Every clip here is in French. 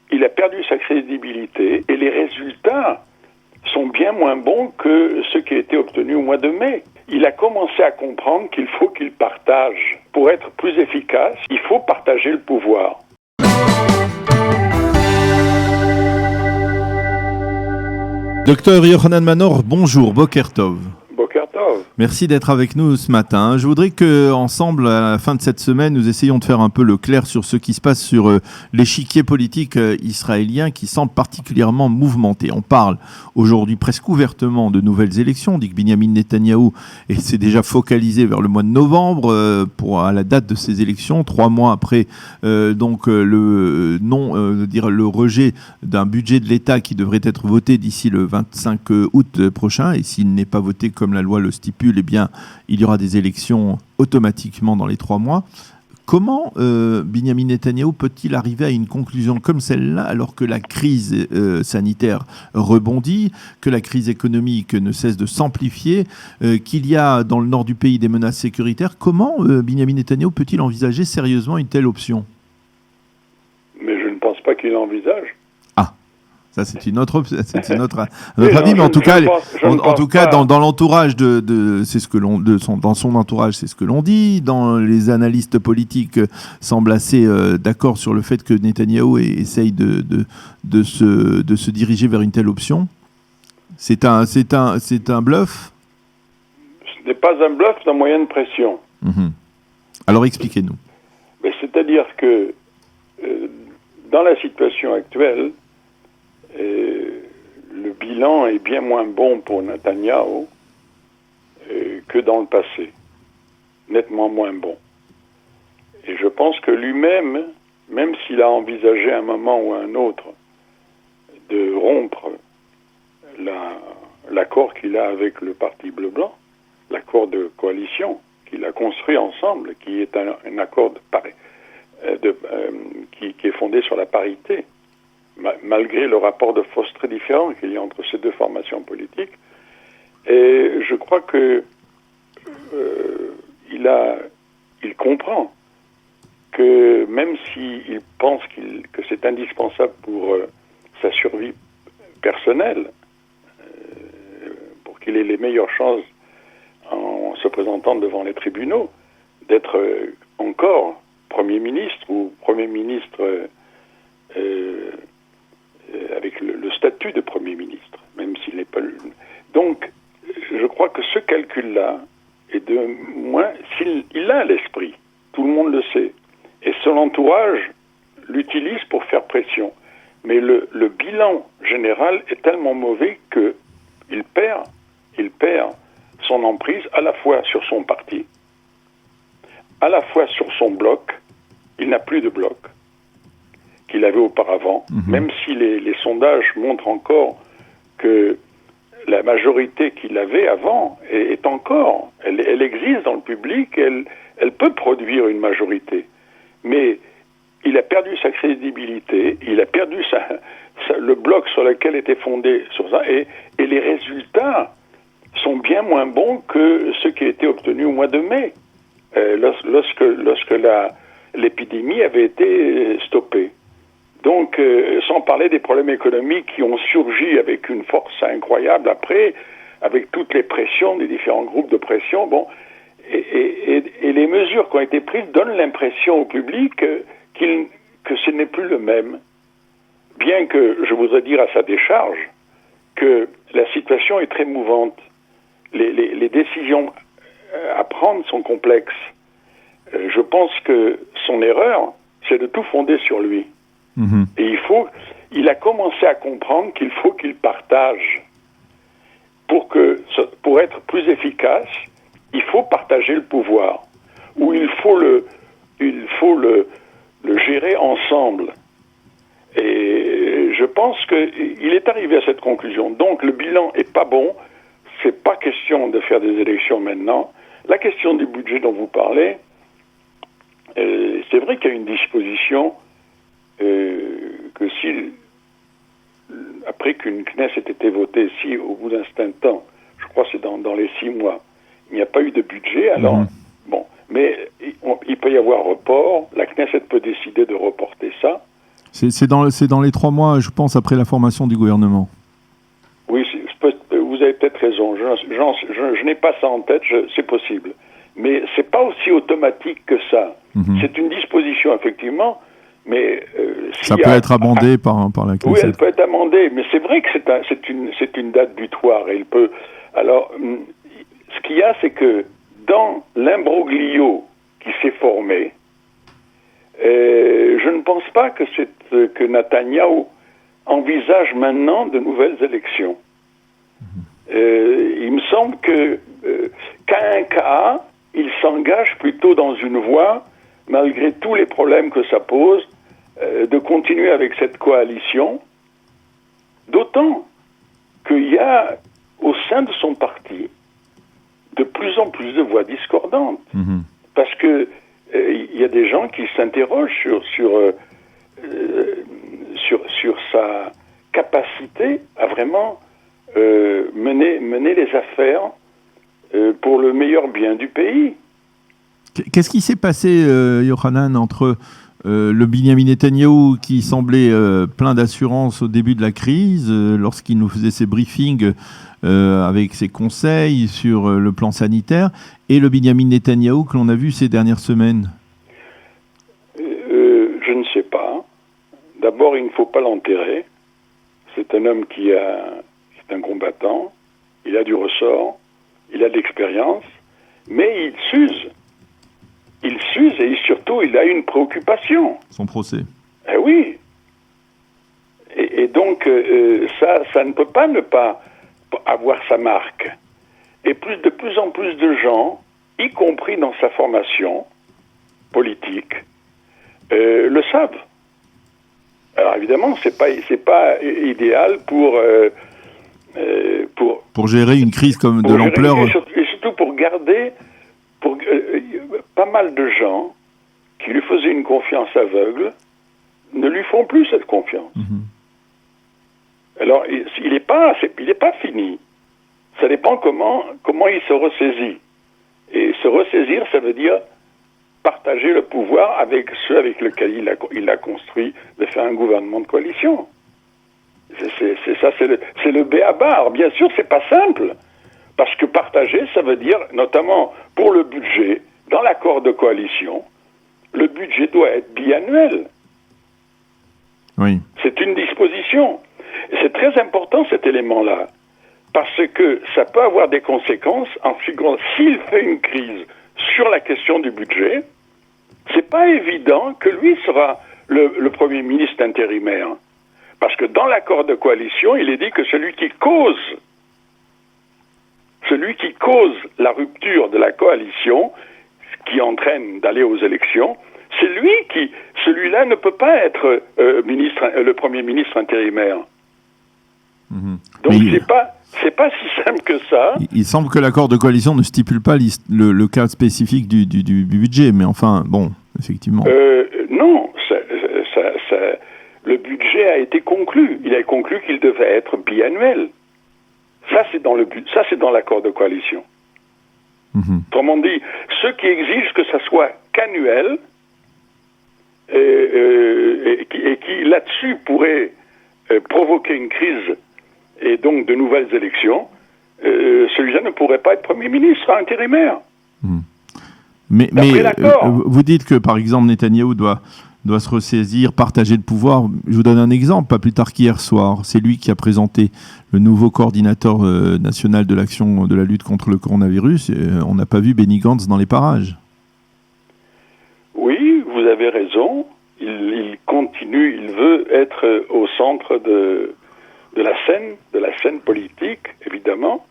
il a perdu sa crédibilité et les résultats sont bien moins bons que ceux qui étaient obtenus au mois de mai. Il a commencé à comprendre qu'il faut qu'il partage. Pour être plus efficace, il faut partager le pouvoir. Docteur Yochanan Manor, bonjour, Boker Tov. Boker Tov. Merci d'être avec nous ce matin. Je voudrais qu'ensemble, à la fin de cette semaine, nous essayions de faire un peu le clair sur ce qui se passe sur l'échiquier politique israélien qui semble particulièrement mouvementé. On parle aujourd'hui presque ouvertement de nouvelles élections. On dit que Binyamin Netanyahou s'est déjà focalisé vers le mois de novembre à la date de ces élections, 3 mois après le rejet d'un budget de l'État qui devrait être voté d'ici le 25 août prochain. Et s'il n'est pas voté comme la loi le stipule, eh bien, il y aura des élections automatiquement dans les 3 mois. Comment Binyamin Netanyahou peut-il arriver à une conclusion comme celle-là alors que la crise sanitaire rebondit, que la crise économique ne cesse de s'amplifier, qu'il y a dans le nord du pays des menaces sécuritaires? Comment Binyamin Netanyahou peut-il envisager sérieusement une telle option? Mais je ne pense pas qu'il l'envisage. Ça, c'est une autre avis, mais en tout cas, dans l'entourage dans son entourage, c'est ce que l'on dit. Dans les analystes politiques semblent assez d'accord sur le fait que Netanyahou essaye de se diriger vers une telle option. C'est un bluff. Ce n'est pas un bluff, c'est un moyen de pression. Mm-hmm. Alors expliquez-nous. Mais c'est-à-dire que dans la situation actuelle, le bilan est bien moins bon pour Netanyahou que dans le passé. Nettement moins bon. Et je pense que lui-même, même s'il a envisagé à un moment ou à un autre de rompre l'accord qu'il a avec le Parti bleu-blanc, l'accord de coalition qu'il a construit ensemble, qui est un accord qui est fondé sur la parité, malgré le rapport de force très différent qu'il y a entre ces deux formations politiques. Et je crois que il comprend que même s'il pense que c'est indispensable pour sa survie personnelle, pour qu'il ait les meilleures chances en se présentant devant les tribunaux, d'être encore Premier ministre ou Premier ministre avec le statut de Premier ministre, même s'il n'est pas... Donc, je crois que ce calcul-là est de moins... Il a l'esprit, tout le monde le sait, et son entourage l'utilise pour faire pression. Mais le bilan général est tellement mauvais qu'il perd son emprise à la fois sur son parti, à la fois sur son bloc. Il n'a plus de bloc qu'il avait auparavant, même si les sondages montrent encore que la majorité qu'il avait avant est encore, elle existe dans le public, elle peut produire une majorité. Mais il a perdu sa crédibilité, il a perdu le bloc sur lequel était fondé sur ça, et les résultats sont bien moins bons que ceux qui étaient obtenus au mois de mai, lorsque l'épidémie avait été stoppée. Donc, sans parler des problèmes économiques qui ont surgi avec une force incroyable après, avec toutes les pressions des différents groupes de pression, bon, et les mesures qui ont été prises donnent l'impression au public que ce n'est plus le même. Bien que, je voudrais dire à sa décharge, que la situation est très mouvante. Les décisions à prendre sont complexes. Je pense que son erreur, c'est de tout fonder sur lui. Et il a commencé à comprendre qu'il faut qu'il partage. Pour être plus efficace, il faut partager le pouvoir. Ou il faut le gérer ensemble. Et je pense qu'il est arrivé à cette conclusion. Donc le bilan est pas bon. C'est pas question de faire des élections maintenant. La question du budget dont vous parlez, c'est vrai qu'il y a une disposition que après qu'une Knesset ait été votée, si au bout d'un certain temps, je crois que c'est dans les 6 mois, il n'y a pas eu de budget, alors, bon, mais il peut y avoir report, la Knesset peut décider de reporter ça, C'est dans les 3 mois, je pense, après la formation du gouvernement. Oui, vous avez peut-être raison. Je n'ai pas ça en tête, c'est possible. Mais c'est pas aussi automatique que ça. C'est une disposition, effectivement, mais... ça peut être amendé par la Knesset. Oui, elle peut être amendée, mais c'est vrai que c'est une date butoir. Et il peut... Alors, ce qu'il y a, c'est que dans l'imbroglio qui s'est formé, je ne pense pas que Netanyahou envisage maintenant de nouvelles élections. Il me semble qu'à un cas, il s'engage plutôt dans une voie, malgré tous les problèmes que ça pose, de continuer avec cette coalition, d'autant qu'il y a au sein de son parti de plus en plus de voix discordantes. Parce que il y a des gens qui s'interrogent sur sa capacité à vraiment mener les affaires pour le meilleur bien du pays. Qu'est-ce qui s'est passé, Yochanan, entre le Binyamin Netanyahou qui semblait plein d'assurance au début de la crise, lorsqu'il nous faisait ses briefings avec ses conseils sur le plan sanitaire, et le Binyamin Netanyahou que l'on a vu ces dernières semaines? Je ne sais pas. D'abord, il ne faut pas l'enterrer. C'est un homme c'est un combattant, il a du ressort, il a de l'expérience, mais il s'use. Il s'use et surtout, il a une préoccupation. Son procès. Eh oui. Et donc, ça ne peut pas ne pas avoir sa marque. Et de plus en plus de gens, y compris dans sa formation politique, le savent. Alors évidemment, c'est pas idéal pour gérer une crise comme de l'ampleur. Et surtout pour garder pas mal de gens qui lui faisaient une confiance aveugle ne lui font plus cette confiance. Alors il n'est pas fini. Ça dépend comment il se ressaisit. Et se ressaisir, ça veut dire partager le pouvoir avec ceux avec lesquels il a construit de faire un gouvernement de coalition. C'est le b.a.-ba. Alors bien sûr, c'est pas simple, parce que partager, ça veut dire, notamment pour le budget, dans l'accord de coalition, le budget doit être biannuel. Oui. C'est une disposition. Et c'est très important cet élément-là, parce que ça peut avoir des conséquences s'il fait une crise sur la question du budget. C'est pas évident que lui sera le Premier ministre intérimaire. Parce que dans l'accord de coalition, il est dit que celui qui cause la rupture de la coalition, qui entraîne d'aller aux élections, celui-là ne peut pas être le Premier ministre intérimaire. Donc c'est pas si simple que ça. Il semble que l'accord de coalition ne stipule pas le cas spécifique du budget, mais enfin, bon, effectivement. Non, le budget a été conclu. Il a conclu qu'il devait être biannuel. Ça, c'est dans l'accord de coalition. Autrement dit, ceux qui exigent que ça soit qu'annuel et qui là-dessus pourraient provoquer une crise et donc de nouvelles élections, celui-là ne pourrait pas être Premier ministre intérimaire. Mais vous dites que, par exemple, Netanyahou doit se ressaisir, partager le pouvoir. Je vous donne un exemple, pas plus tard qu'hier soir. C'est lui qui a présenté le nouveau coordinateur national de l'action de la lutte contre le coronavirus. On n'a pas vu Benny Gantz dans les parages. Oui, vous avez raison. Il continue, il veut être au centre de la scène politique, évidemment.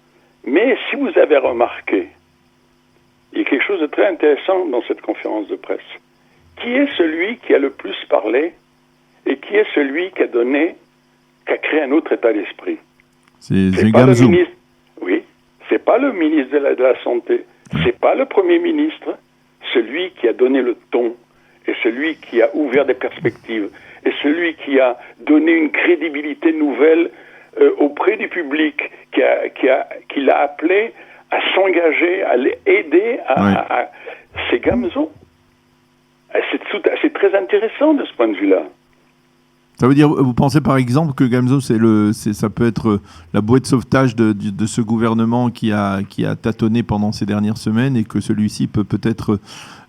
Mais si vous avez remarqué, il y a quelque chose de très intéressant dans cette conférence de presse. Qui est celui qui a le plus parlé et qui est celui qui a créé un autre état d'esprit? C'est pas le Gamzou. ministre. Oui, c'est pas le ministre de la Santé, c'est pas le Premier ministre, celui qui a donné le ton et celui qui a ouvert des perspectives et celui qui a donné une crédibilité nouvelle auprès du public, qui l'a appelé à s'engager, à l'aider c'est Gamzou. C'est très intéressant de ce point de vue-là. Ça veut dire, vous pensez par exemple que Gamzo, ça peut être la bouée de sauvetage de ce gouvernement qui a tâtonné pendant ces dernières semaines et que celui-ci peut peut-être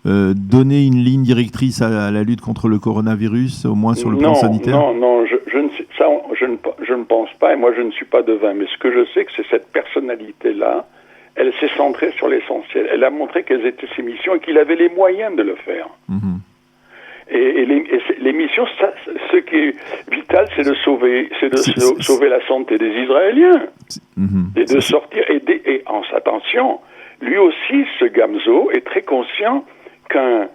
donner une ligne directrice à la lutte contre le coronavirus, au moins sur le plan sanitaire? Non, je ne pense pas, et moi je ne suis pas devin, mais ce que je sais, que c'est cette personnalité-là, elle s'est centrée sur l'essentiel. Elle a montré quelles étaient ses missions et qu'il avait les moyens de le faire. Mm-hmm. Et les missions, ce qui est vital, c'est de sauver la santé des Israéliens. Mm-hmm. Et de sortir, et en attention, lui aussi, ce Gamzo, est très conscient qu'un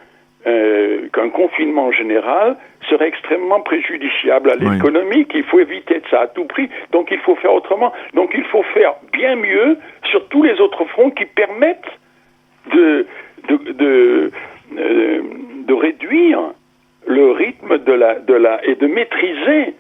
confinement général serait extrêmement préjudiciable à l'économie, qu'il faut éviter ça à tout prix. Donc il faut faire autrement. Donc il faut faire bien mieux sur tous les autres fronts qui permettent de réduire le rythme et de maîtriser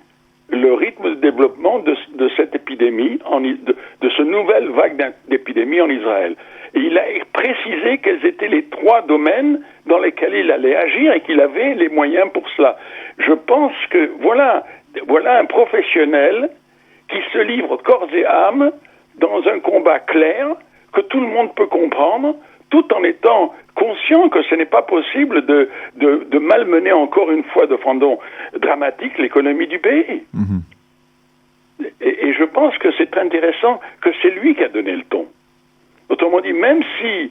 le rythme de développement de cette épidémie, de ce nouvelle vague d'épidémie en Israël. Et il a précisé quels étaient les 3 domaines dans lesquels il allait agir et qu'il avait les moyens pour cela. Je pense que voilà un professionnel qui se livre corps et âme dans un combat clair que tout le monde peut comprendre, tout en étant conscient que ce n'est pas possible de malmener encore une fois de façon dramatique l'économie du pays. Mm-hmm. Et je pense que c'est intéressant que c'est lui qui a donné le ton. Autrement dit, même si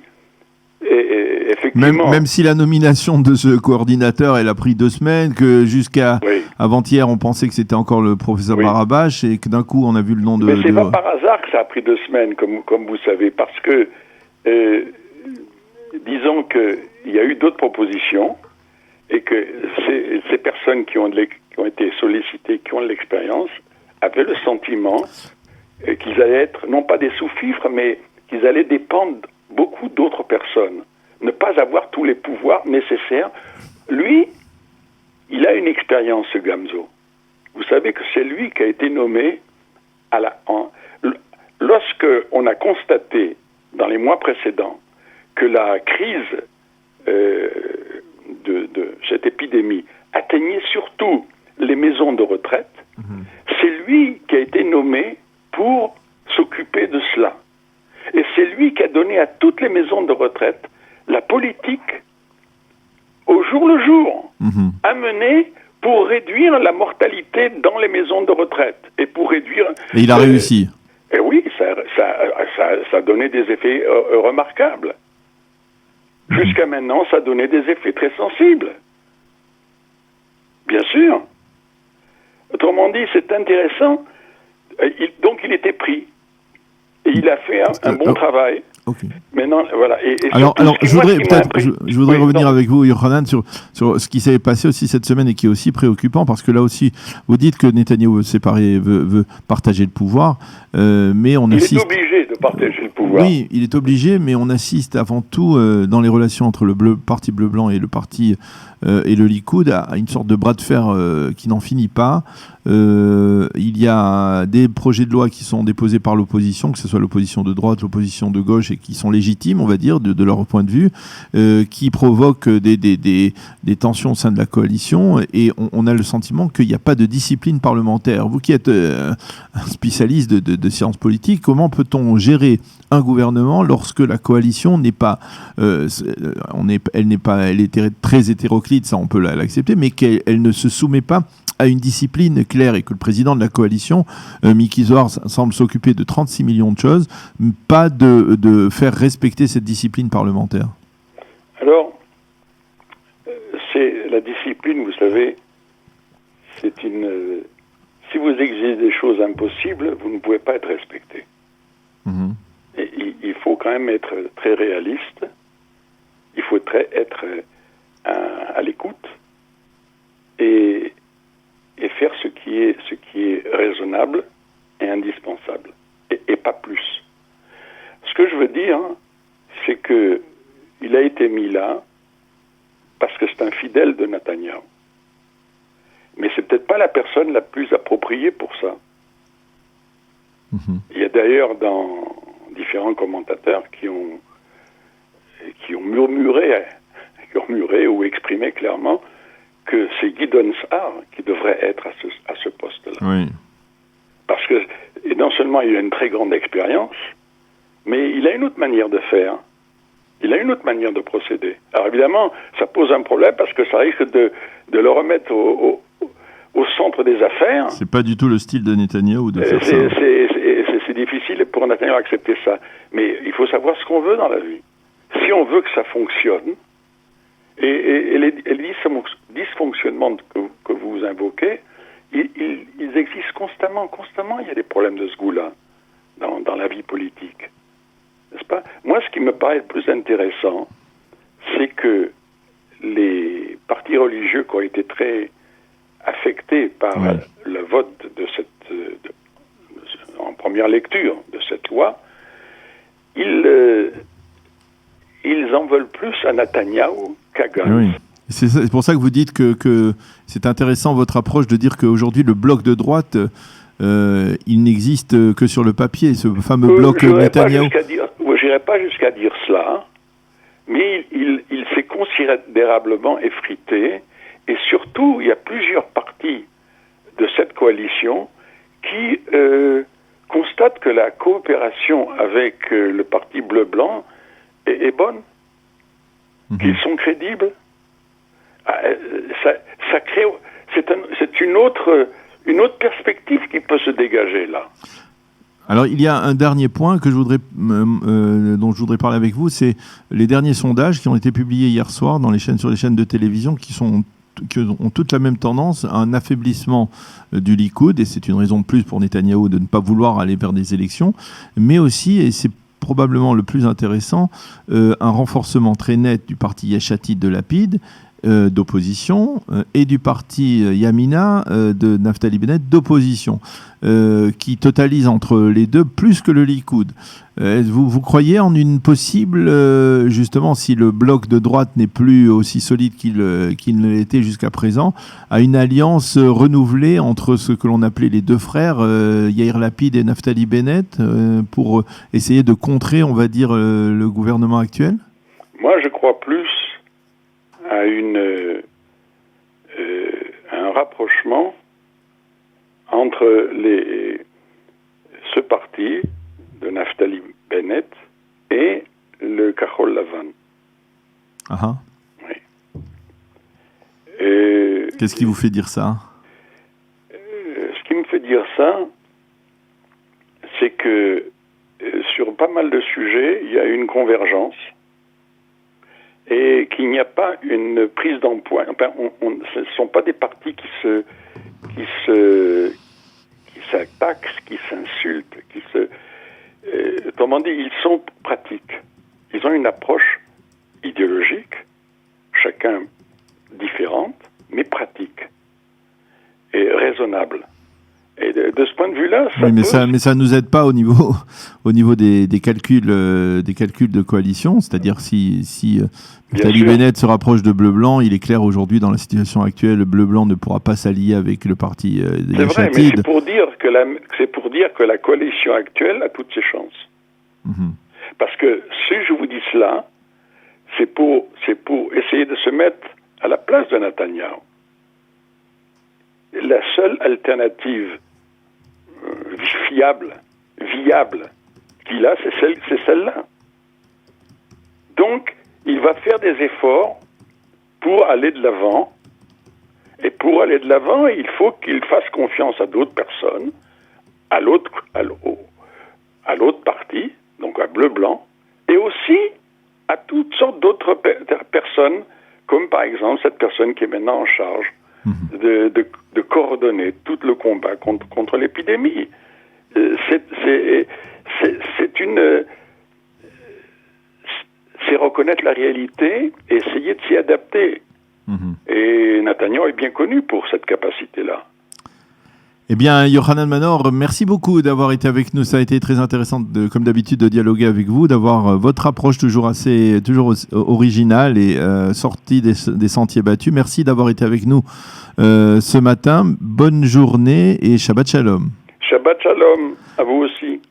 effectivement... Même si la nomination de ce coordinateur, elle a pris 2 semaines, que jusqu'à avant-hier, on pensait que c'était encore le professeur Barabash, et que d'un coup, on a vu le nom de... Mais c'est pas par hasard que ça a pris 2 semaines, comme vous savez, parce que, disons qu'il y a eu d'autres propositions, et que ces personnes qui ont été sollicitées, qui ont de l'expérience, avaient le sentiment qu'ils allaient être, non pas des sous-fifres, mais qu'ils allaient dépendre beaucoup d'autres personnes, ne pas avoir tous les pouvoirs nécessaires. Lui, il a une expérience, ce Gamzo. Vous savez que c'est lui qui a été nommé lorsque on a constaté dans les mois précédents que la crise de cette épidémie atteignait surtout les maisons de retraite, c'est lui qui a été nommé pour s'occuper de cela. Et c'est lui qui a donné à toutes les maisons de retraite la politique au jour le jour à mener pour réduire la mortalité dans les maisons de retraite et pour réduire... Et il a réussi. Et oui, ça a donné des effets remarquables. Jusqu'à maintenant, ça a donné des effets très sensibles. Bien sûr. Autrement dit, c'est intéressant. Donc il était pris. Et il a fait un bon travail. Okay. Maintenant, voilà. Alors, je voudrais revenir avec vous, Yochanan, sur ce qui s'est passé aussi cette semaine et qui est aussi préoccupant, parce que là aussi, vous dites que Netanyahou veut partager le pouvoir, mais on assiste... Il est obligé de partager le pouvoir. Oui, il est obligé, mais on assiste avant tout, dans les relations entre le parti bleu-blanc et le parti et le Likoud, à une sorte de bras de fer qui n'en finit pas. Il y a des projets de loi qui sont déposés par l'opposition, que ce soit l'opposition de droite, l'opposition de gauche, et qui sont légitimes, on va dire, de leur point de vue, qui provoquent des tensions au sein de la coalition, et on a le sentiment qu'il n'y a pas de discipline parlementaire. Vous qui êtes un spécialiste de sciences politiques, comment peut-on gérer un gouvernement lorsque la coalition n'est pas, elle est très hétéroclite, ça on peut l'accepter, mais qu'elle ne se soumet pas à une discipline claire, et que le président de la coalition, Miki Zohar, semble s'occuper de 36 millions de choses, pas de faire respecter cette discipline parlementaire? Alors, c'est la discipline, vous savez, c'est une... si vous exigez des choses impossibles, vous ne pouvez pas être respecté. Mm-hmm. Et il faut quand même être très réaliste, il faut être à l'écoute, et faire ce qui est raisonnable et indispensable, et pas plus. Ce que je veux dire, c'est que il a été mis là parce que c'est un fidèle de Netanyahou. Mais c'est peut-être pas la personne la plus appropriée pour ça. Mm-hmm. Il y a d'ailleurs dans différents commentateurs qui ont murmuré ou exprimé clairement que c'est Gideon Sa'ar qui devrait être à ce poste-là. Oui. Parce que, et non seulement il a une très grande expérience, mais il a une autre manière de faire. Il a une autre manière de procéder. Alors évidemment, ça pose un problème parce que ça risque de le remettre au centre des affaires. C'est pas du tout le style de Netanyahou de faire ça. C'est difficile pour Netanyahou d'accepter ça. Mais il faut savoir ce qu'on veut dans la vie. Si on veut que ça fonctionne, et les dysfonctionnements que vous invoquez, ils existent constamment. Constamment, il y a des problèmes de ce goût-là dans la vie politique. N'est-ce pas? Moi, ce qui me paraît le plus intéressant, c'est que les partis religieux qui ont été très affectés par le vote en première lecture de cette loi, ils en veulent plus à Netanyahou qu'à Gantz. Oui. C'est pour ça que vous dites que c'est intéressant votre approche de dire qu'aujourd'hui le bloc de droite, il n'existe que sur le papier, ce fameux bloc Netanyahou. Je n'irai pas jusqu'à dire cela, mais il s'est considérablement effrité, et surtout il y a plusieurs partis de cette coalition qui constatent que la coopération avec le parti bleu-blanc est bonne, qu'ils sont crédibles. Ça crée, c'est une autre perspective qui peut se dégager là. Alors il y a un dernier point dont je voudrais parler avec vous, c'est les derniers sondages qui ont été publiés hier soir sur les chaînes de télévision qui ont toutes la même tendance à un affaiblissement du Likoud, et c'est une raison de plus pour Netanyahou de ne pas vouloir aller vers des élections, mais aussi, et c'est probablement le plus intéressant, un renforcement très net du parti Yesh Atid de Lapid, d'opposition, et du parti Yamina de Naftali Bennett d'opposition, qui totalise entre les deux plus que le Likoud. Vous croyez en une possible, justement, si le bloc de droite n'est plus aussi solide qu'il ne l'était jusqu'à présent, à une alliance renouvelée entre ce que l'on appelait les deux frères, Yair Lapid et Naftali Bennett, pour essayer de contrer, on va dire, le gouvernement actuel? Moi, je crois plus à un rapprochement entre ce parti de Naftali Bennett et le Kahol Lavan. Ah. Oui. Qu'est-ce qui vous fait dire ça? Ce qui me fait dire ça, c'est que sur pas mal de sujets, il y a une convergence et qu'il n'y a pas une prise d'emploi. Enfin, ce ne sont pas des partis qui s'attaquent, qui s'insultent, autrement dit, ils sont pratiques. Ils ont une approche idéologique, chacun différente, mais pratique et raisonnable. Et de ce point de vue-là, mais ça nous aide pas au niveau des calculs de coalition. C'est-à-dire si Naftali Bennett se rapproche de Bleu-Blanc, il est clair aujourd'hui dans la situation actuelle, le Bleu-Blanc ne pourra pas s'allier avec le parti C'est vrai, mais c'est pour dire que la coalition actuelle a toutes ses chances. Parce que si je vous dis cela, c'est pour essayer de se mettre à la place de Netanyahou. La seule alternative viable qu'il a, c'est celle-là. Donc, il va faire des efforts pour aller de l'avant. Et pour aller de l'avant, il faut qu'il fasse confiance à d'autres personnes, à l'autre parti, donc à Bleu-Blanc, et aussi à toutes sortes d'autres personnes, comme par exemple cette personne qui est maintenant en charge de coordonner tout le combat contre l'épidémie. C'est reconnaître la réalité et essayer de s'y adapter. Et Netanyahou est bien connu pour cette capacité-là. Eh bien, Yochanan Manor, merci beaucoup d'avoir été avec nous. Ça a été très intéressant, comme d'habitude, de dialoguer avec vous, d'avoir votre approche toujours originale et sortie des sentiers battus. Merci d'avoir été avec nous ce matin. Bonne journée et Shabbat Shalom. Shabbat Shalom, à vous aussi.